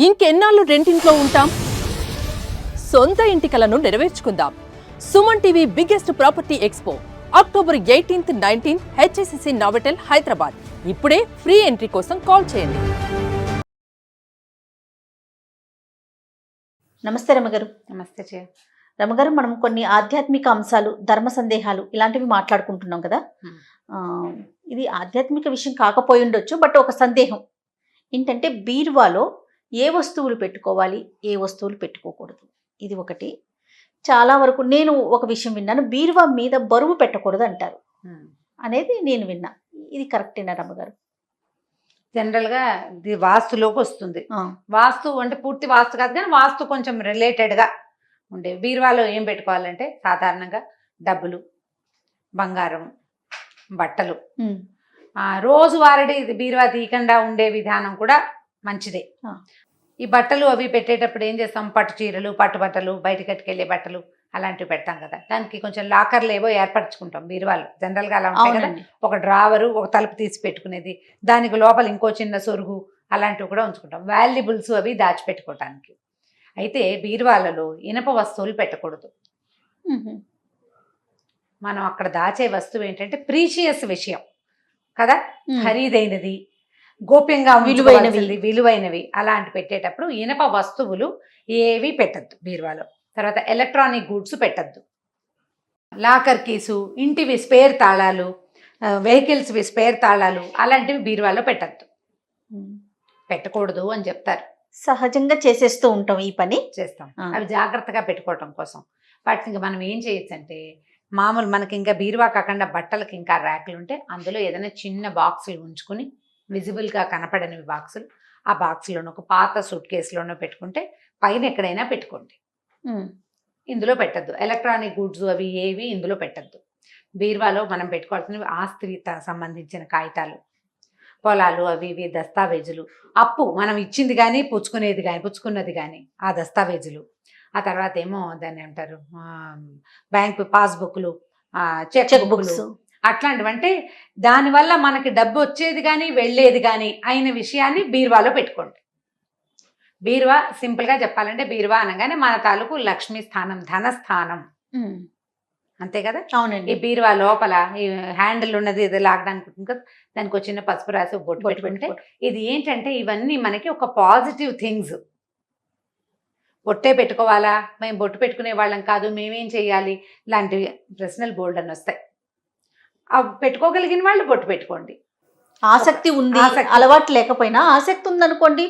ఇంకెన్నాళ్ళు రెంటింట్లో ఉంటాం? సొంత ఇంటి కలను నెరవేర్చుకుందాం. Suman TV biggest property expo October 18th, 19th HSCC Novotel Hyderabad. ఇప్పుడే ఫ్రీ ఎంట్రీ కోసం కాల్ చేయండి. నమస్తే రమగారు. నమస్తే రమగారు, మనం కొన్ని ఆధ్యాత్మిక అంశాలు, ధర్మ సందేహాలు ఇలాంటివి మాట్లాడుకుంటున్నాం కదా. ఇది ఆధ్యాత్మిక విషయం కాకపోయి ఉండొచ్చు, బట్ ఒక సందేహం ఏంటంటే బీరువాలో ఏ వస్తువులు పెట్టుకోవాలి, ఏ వస్తువులు పెట్టుకోకూడదు, ఇది ఒకటి. చాలా వరకు నేను ఒక విషయం విన్నాను, బీరువా మీద బరువు పెట్టకూడదు అంటారు అనేది నేను విన్నా. ఇది కరెక్టేనా రమ్మగారు? జనరల్గా ఇది వాస్తులోకి వస్తుంది. వాస్తు అంటే పూర్తి వాస్తు కాదు, కానీ వాస్తు కొంచెం రిలేటెడ్గా ఉండే బీరువాలో ఏం పెట్టుకోవాలంటే సాధారణంగా డబ్బులు, బంగారం, బట్టలు, రోజువారీ బీరువా తీయకుండా ఉండే విధానం కూడా మంచిదే. ఈ బట్టలు అవి పెట్టేటప్పుడు ఏం చేస్తాం, పట్టు చీరలు, పట్టు బట్టలు, బయట కట్టుకెళ్ళే బట్టలు అలాంటివి పెడతాం కదా. దానికి కొంచెం లాకర్లు ఏవో ఏర్పరచుకుంటాం బీరువాలు. జనరల్గా అలా ఉంటాయి కదా, ఒక డ్రావరు, ఒక తలుపు తీసి పెట్టుకునేది, దానికి లోపల ఇంకో చిన్న సొరుగు అలాంటివి కూడా ఉంచుకుంటాం, వాల్యుబుల్స్ అవి దాచిపెట్టుకోవటానికి. అయితే బీరువాలలో ఇనప వస్తువులు పెట్టకూడదు. మనం అక్కడ దాచే వస్తువు ఏంటంటే ప్రీషియస్ విషయం కదా, ఖరీదైనది, గోప్యంగా విలువైనవి అలాంటి పెట్టేటప్పుడు ఇనప వస్తువులు ఏవి పెట్టద్దు బీరువాలో. తర్వాత ఎలక్ట్రానిక్ గూడ్స్ పెట్టద్దు. లాకర్ కీసు, ఇంటివి స్పేర్ తాళాలు, వెహికల్స్వి స్పేర్ తాళాలు అలాంటివి బీరువాలో పెట్టకూడదు అని చెప్తారు. సహజంగా చేసేస్తూ ఉంటాం, ఈ పని చేస్తాం. అవి జాగ్రత్తగా పెట్టుకోవటం కోసం వాటికి ఇంకా మనం ఏం చేయొచ్చు అంటే, మామూలు మనకి ఇంకా బీరువా కాకుండా బట్టలకి ఇంకా ర్యాకులు ఉంటే అందులో ఏదైనా చిన్న బాక్సులు ఉంచుకుని, విజిబుల్గా కనపడనివి బాక్సులు, ఆ బాక్స్లోనో ఒక పాత సూట్ కేసులోనో పెట్టుకుంటే పైన ఎక్కడైనా పెట్టుకోండి. ఇందులో పెట్టద్దు. ఎలక్ట్రానిక్ గూడ్స్ అవి ఏవి ఇందులో పెట్టద్దు. బీరువాలో మనం పెట్టుకోవాల్సినవి ఆస్తి సంబంధించిన కాగితాలు, పొలాలు, అవి ఇవి, దస్తావేజులు, అప్పు మనం ఇచ్చింది కానీ పుచ్చుకున్నది కానీ ఆ దస్తావేజులు, ఆ తర్వాత ఏమో దాన్ని ఏమంటారు, బ్యాంక్ పాస్బుక్లు, చెక్ బుక్స్ అట్లాంటివి. అంటే దానివల్ల మనకి డబ్బు వచ్చేది కానీ వెళ్ళేది కానీ అయిన విషయాన్ని బీరువాలో పెట్టుకోండి. బీరువా సింపుల్గా చెప్పాలంటే బీరువా అనగానే మన తాలూకు లక్ష్మీ స్థానం, ధనస్థానం, అంతే కదా. అవునండి. ఈ బీరువా లోపల ఈ హ్యాండిల్ ఉన్నది, ఇది లాగడానికి ఉంటుంది కదా, దానికి ఒక చిన్న పసుపు రాసి బొట్టు పెట్టుకుంటే ఇది ఏంటంటే ఇవన్నీ మనకి ఒక పాజిటివ్ థింగ్స్. బొట్టే పెట్టుకోవాలా, మేము బొట్టు పెట్టుకునే వాళ్ళం కాదు, మేమేం చెయ్యాలి, ఇలాంటివి ప్రశ్నలు బోల్డ్ అని వస్తాయి. అవి పెట్టుకోగలిగిన వాళ్ళు బొట్టు పెట్టుకోండి. ఆసక్తి ఉంది, అలవాటు లేకపోయినా ఆసక్తి ఉందనుకోండి,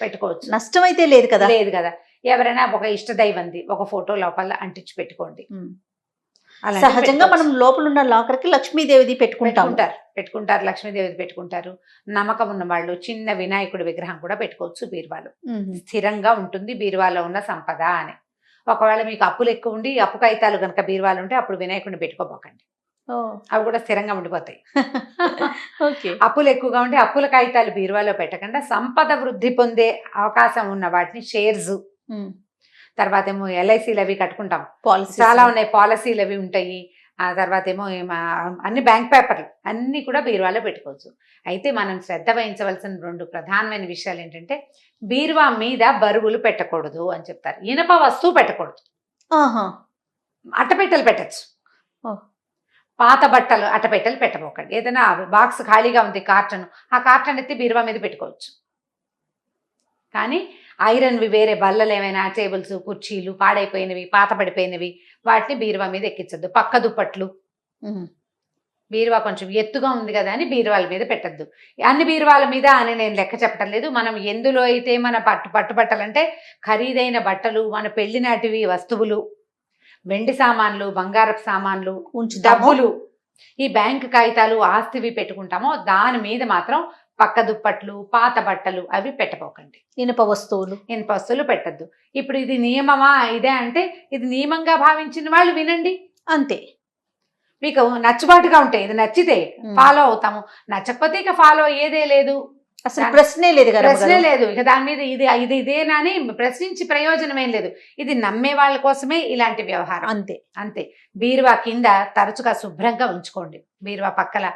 పెట్టుకోవచ్చు. నష్టం అయితే లేదు కదా. ఎవరైనా ఒక ఇష్ట దైవంది ఒక ఫోటో లోపల అంటించి పెట్టుకోండి. సహజంగా మనం లోపల ఉన్న లాకర్కి లక్ష్మీదేవిది పెట్టుకుంటారు, లక్ష్మీదేవిది పెట్టుకుంటారు. నమ్మకం ఉన్న వాళ్ళు చిన్న వినాయకుడి విగ్రహం కూడా పెట్టుకోవచ్చు బీరువాలో. స్థిరంగా ఉంటుంది బీరువాలో ఉన్న సంపద అని. ఒకవేళ మీకు అప్పులు ఎక్కువ ఉండి అప్పు కాగితాలు కనుక బీరువాలు ఉంటే అప్పుడు వినాయకుడిని పెట్టుకోబోకండి, అవి కూడా స్థిరంగా ఉండిపోతాయి. అప్పులు ఎక్కువగా ఉంటే అప్పుల కాగితాలు బీరువాలో పెట్టకుండా సంపద వృద్ధి పొందే అవకాశం ఉన్న వాటిని, షేర్స్, తర్వాత ఏమో ఎల్ఐసీలు అవి కట్టుకుంటాం, చాలా ఉన్నాయి, పాలసీలు అవి ఉంటాయి. ఆ తర్వాత ఏమో అన్ని బ్యాంక్ పేపర్లు అన్నీ కూడా బీరువాలో పెట్టుకోవచ్చు. అయితే మనం శ్రద్ధ వహించవలసిన 2 ప్రధానమైన విషయాలు ఏంటంటే, బీరువా మీద బరువులు పెట్టకూడదు అని చెప్తారు. ఇనప వస్తువు పెట్టకూడదు. అట్టపెట్టెలు పెట్టచ్చు, పాత బట్టలు అట్టపెట్టెలు పెట్టబోకండి. ఏదైనా బాక్స్ ఖాళీగా ఉంది, కార్టన్, ఆ కార్టన్ ఎత్తి బీరువా మీద పెట్టుకోవచ్చు. కానీ ఐరన్వి వేరే బల్లలు ఏమైనా, టేబుల్స్, కుర్చీలు పాడైపోయినవి, పాత పడిపోయినవి వాటిని బీరువా మీద ఎక్కించద్దు. పక్క దుప్పట్లు, బీరువా కొంచెం ఎత్తుగా ఉంది కదా అని బీరువాల మీద పెట్టద్దు. అన్ని బీరువాల మీద అని నేను లెక్క చెప్పడం లేదు. మనం ఎందులో అయితే మన పట్టు బట్టలు అంటే ఖరీదైన బట్టలు, మన పెళ్లి నాటివి వస్తువులు, వెండి సామాన్లు, బంగారపు సామాన్లు, డబ్బులు, ఈ బ్యాంకు కాగితాలు, ఆస్తివి పెట్టుకుంటామో దాని మీద మాత్రం పక్క దుప్పట్లు, పాత బట్టలు అవి పెట్టబోకండి. ఇనుప వస్తువులు పెట్టద్దు. ఇప్పుడు ఇది నియమమా ఇదే అంటే, ఇది నియమంగా భావించిన వాళ్ళు వినండి, అంతే. మీకు నచ్చుబాటుగా ఉంటే, ఇది నచ్చితే ఫాలో అవుతాము, నచ్చకపోతే ఇక ఫాలో అయ్యేదే లేదు, అసలు ప్రశ్నే లేదు. ఇక దాని మీద ఇదేనా అని ప్రశ్నించి ప్రయోజనం ఏం లేదు. ఇది నమ్మే వాళ్ళ కోసమే ఇలాంటి వ్యవహారం, అంతే. బీరువా కింద తరచుగా శుభ్రంగా ఉంచుకోండి. బీరువా పక్కల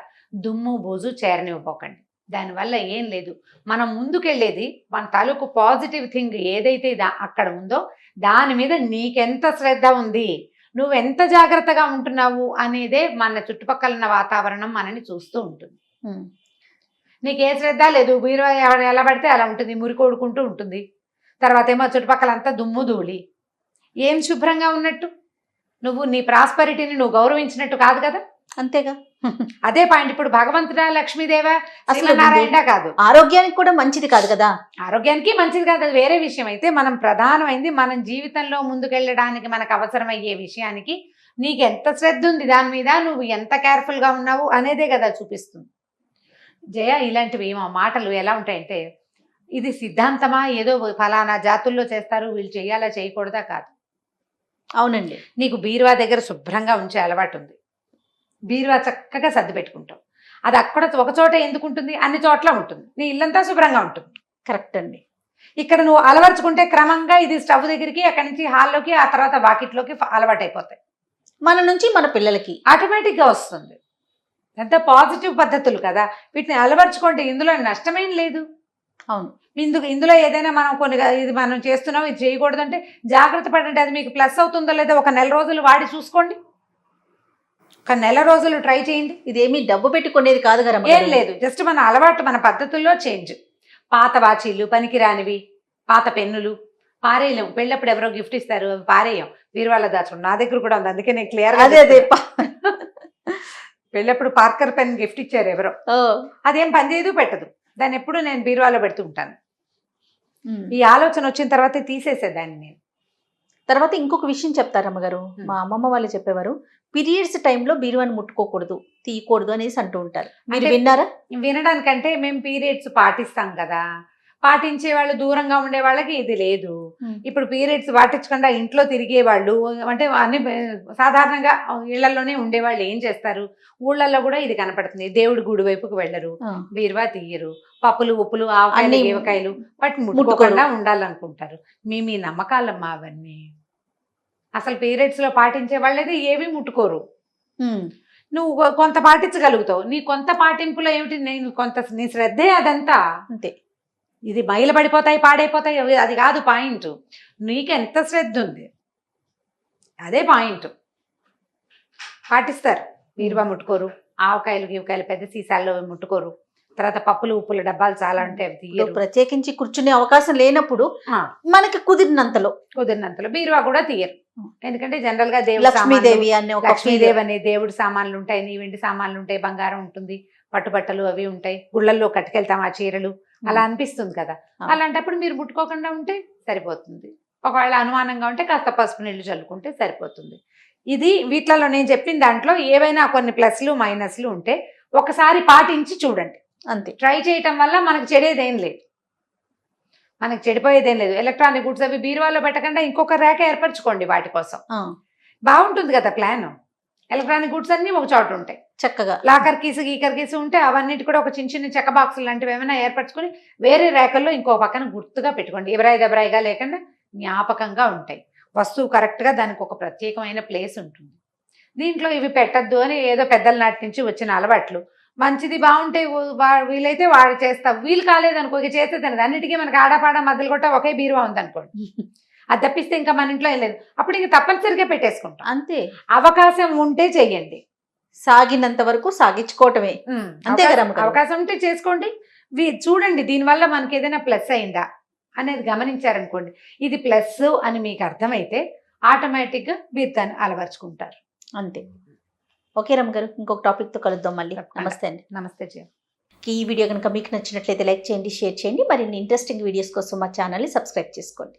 దుమ్ము బూజు చేరనివ్వకండి. దానివల్ల ఏం లేదు. మనం ముందుకెళ్ళేది మన తాలూకు పాజిటివ్ థింగ్ ఏదైతే అక్కడ ఉందో దాని మీద నీకెంత శ్రద్ధ ఉంది, నువ్వెంత జాగ్రత్తగా ఉంటున్నావు అనేదే మన చుట్టుపక్కల ఉన్న వాతావరణం మనని చూస్తూ ఉంటుంది. నీకే శ్రద్ధ లేదు, మీరు ఎలా పడితే అలా ఉంటుంది, మురికొడుకుంటూ ఉంటుంది. తర్వాత ఏమో చుట్టుపక్కలంతా దుమ్ము ధూళి. ఏం శుభ్రంగా ఉన్నట్టు? నువ్వు నీ ప్రాస్పరిటీని నువ్వు గౌరవించినట్టు కాదు కదా. అంతేగా. అదే పాయింట్. ఇప్పుడు భగవంతుడా, లక్ష్మీదేవ, అసలు నారాయణ కాదు, ఆరోగ్యానికి కూడా మంచిది కాదు కదా. ఆరోగ్యానికి మంచిది కాదు, అది వేరే విషయం. అయితే మనం ప్రధానమైంది మనం జీవితంలో ముందుకెళ్ళడానికి మనకు అవసరమయ్యే విషయానికి నీకు ఎంత శ్రద్ధ ఉంది, దాని మీద నువ్వు ఎంత కేర్ఫుల్ గా ఉన్నావు అనేదే కదా చూపిస్తుంది. జయ, ఇలాంటివి ఏమో మాటలు ఎలా ఉంటాయంటే, ఇది సిద్ధాంతమా, ఏదో ఫలానా జాతుల్లో చేస్తారు వీళ్ళు చేయాలా చేయకూడదా కాదు. అవునండి. నీకు బీరువా దగ్గర శుభ్రంగా ఉంచే అలవాటు ఉంది, బీరువా చక్కగా సర్ది పెట్టుకుంటావు. అది అక్కడ ఒక చోట ఎందుకు ఉంటుంది, అన్ని చోట్ల ఉంటుంది. నీ ఇల్లంతా శుభ్రంగా ఉంటుంది. కరెక్ట్ అండి. ఇక్కడ నువ్వు అలవర్చుకుంటే క్రమంగా ఇది స్టవ్ దగ్గరికి, అక్కడి నుంచి హాల్లోకి, ఆ తర్వాత వాకిట్లోకి అలవాటు అయిపోతాయి. మన నుంచి మన పిల్లలకి ఆటోమేటిక్గా వస్తుంది. ఎంత పాజిటివ్ పద్ధతులు కదా, వీటిని అలవర్చుకుంటే ఇందులో నష్టమేం లేదు. అవును. ఇందులో ఏదైనా మనం కొన్ని ఇది మనం చేస్తున్నాం, ఇది చేయకూడదంటే జాగ్రత్త పడండి. అది మీకు ప్లస్ అవుతుందో లేదో ఒక నెల రోజులు వాడి చూసుకోండి, ఒక నెల రోజులు ట్రై చేయండి. ఇదేమి డబ్బు పెట్టుకునేది కాదు కదా. ఏం లేదు, జస్ట్ మన అలవాటు, మన పద్ధతుల్లో చేంజ్. పాత వాచీలు, పనికిరానివి, పాత పెన్నులు పారేయలేం. పెళ్ళప్పుడు ఎవరో గిఫ్ట్ ఇస్తారు, అవి పారేయం, బీరువాలో దాచుకోండి. నా దగ్గర కూడా ఉంది, అందుకే నేను క్లియర్. అదే పెళ్ళప్పుడు పార్కర్ పెన్ గిఫ్ట్ ఇచ్చారు ఎవరో, అదేం పని చేయదు, పెట్టదు. దాన్ని ఎప్పుడు నేను బీరువాలో పెడుతూ ఉంటాను. ఈ ఆలోచన వచ్చిన తర్వాత తీసేసేదాన్ని నేను. తర్వాత ఇంకొక విషయం చెప్తారు అమ్మగారు, మా అమ్మమ్మ వాళ్ళు చెప్పేవారు, పీరియడ్స్ టైంలో బీరువాని ముట్టుకోకూడదు, తీయకూడదు అనేసి అంటూ ఉంటారు. మీరు విన్నారా? వినడానికంటే మేము పీరియడ్స్ పాటిస్తాం కదా, పాటించే వాళ్ళు దూరంగా ఉండే వాళ్ళకి ఇది లేదు. ఇప్పుడు పీరియడ్స్ పాటించకుండా ఇంట్లో తిరిగే వాళ్ళు, అంటే అన్ని సాధారణంగా ఇళ్లలోనే ఉండేవాళ్ళు ఏం చేస్తారు, ఊళ్ళల్లో కూడా ఇది కనపడుతుంది. దేవుడి గుడి వైపుకు వెళ్ళరు, బీరువా తీయరు, పప్పులు ఉప్పులు ఆవకాయలు ఏవకాయలు వాటిని ముట్టుకోకుండా ఉండాలనుకుంటారు. మీ నమ్మకాలమ్మా అవన్నీ. అసలు పీరియడ్స్ లో పాటించే వాళ్ళది ఏవి ముట్టుకోరు. నువ్వు కొంత పాటించగలుగుతావు, నీ కొంత పాటింపులో ఏమిటి, నేను కొంత నీ శ్రద్ధే అదంతా. అంతే. ఇది బయలుపడిపోతాయి, పాడైపోతాయి, అది కాదు పాయింట్. నీకెంత శ్రద్ధ ఉంది అదే పాయింట్. పాటిస్తారు, బీరువా ముట్టుకోరు, ఆవకాయలు గీవకాయలు పెద్ద సీసాల్లో ముట్టుకోరు. తర్వాత పప్పులు ఉప్పుల డబ్బాలు చాలా ఉంటాయి, అవి తీయరు. ప్రత్యేకించి కూర్చునే అవకాశం లేనప్పుడు మనకి కుదిరినంతలో బీరువా కూడా తీయరు. ఎందుకంటే జనరల్ గా లక్ష్మీదేవి లక్ష్మీదేవి అనే దేవుడి సామాన్లు ఉంటాయి, నీ వెండి సామాన్లు ఉంటాయి, బంగారం ఉంటుంది, పట్టుబట్టలు అవి ఉంటాయి, గుళ్ళల్లో కట్టుకెళ్తాం ఆ చీరలు, అలా అనిపిస్తుంది కదా. అలాంటప్పుడు మీరు ముట్టుకోకుండా ఉంటే సరిపోతుంది. ఒకవేళ అనుమానంగా ఉంటే కాస్త పసుపు నీళ్లు చల్లుకుంటే సరిపోతుంది. ఇది వీటిలలో నేను చెప్పిన దాంట్లో ఏవైనా కొన్ని ప్లస్లు మైనస్లు ఉంటే ఒకసారి పాటించి చూడండి. అంతే. ట్రై చేయటం వల్ల మనకు చెడేదేం లేదు, మనకు చెడిపోయేదేం లేదు. ఎలక్ట్రానిక్ గుడ్స్ అవి బీరువాలో పెట్టకుండా ఇంకొక రేఖ ఏర్పరచుకోండి వాటి కోసం. బాగుంటుంది కదా ప్లాన్. ఎలక్ట్రానిక్ గుడ్స్ అన్ని ఒక చోట ఉంటాయి చక్కగా. లాకర్ కీసు గీకర్ కీసు ఉంటే అవన్నిటి కూడా ఒక చిన్న చిన్న చెక్క బాక్సులు లాంటివి ఏమైనా ఏర్పరచుకొని వేరే రేఖల్లో ఇంకో పక్కన గుర్తుగా పెట్టుకోండి. ఎవరాయిగా లేకుండా జ్ఞాపకంగా ఉంటాయి. వస్తువు కరెక్ట్గా దానికి ఒక ప్రత్యేకమైన ప్లేస్ ఉంటుంది. దీంట్లో ఇవి పెట్టద్దు అని ఏదో పెద్దల నాటి నుంచి వచ్చిన అలవాట్లు. మంచిది బాగుంటే వీలైతే వాడు చేస్తా, వీలు కాలేదనుకో ఇక చేస్తే తినదు. అన్నిటికీ మనకి ఆడపాడ మధ్యలో కొట్ట ఒకే బీరువా ఉందనుకోండి, అది తప్పిస్తే ఇంకా మన ఇంట్లో ఏం లేదు. అప్పుడు ఇంక తప్పనిసరిగా పెట్టేసుకుంటాం. అంతే. అవకాశం ఉంటే చెయ్యండి, సాగినంత వరకు సాగించుకోవటమే. అంతే కదా. అవకాశం ఉంటే చేసుకోండి, చూడండి దీనివల్ల మనకి ఏదైనా ప్లస్ అయిందా అనేది గమనించారనుకోండి. ఇది ప్లస్ అని మీకు అర్థమైతే ఆటోమేటిక్గా మీరు దాన్ని అలవర్చుకుంటారు. అంతే. ఓకే రమ్మ గారు, ఇంకొక టాపిక్తో కలుద్దాం మళ్ళీ. నమస్తే అండి. నమస్తే జయ. ఈ వీడియో కనుక మీకు నచ్చినట్లయితే లైక్ చేయండి, షేర్ చేయండి. మరిన్ని ఇంట్రెస్టింగ్ వీడియోస్ కోసం మా ఛానల్ని సబ్స్క్రైబ్ చేసుకోండి.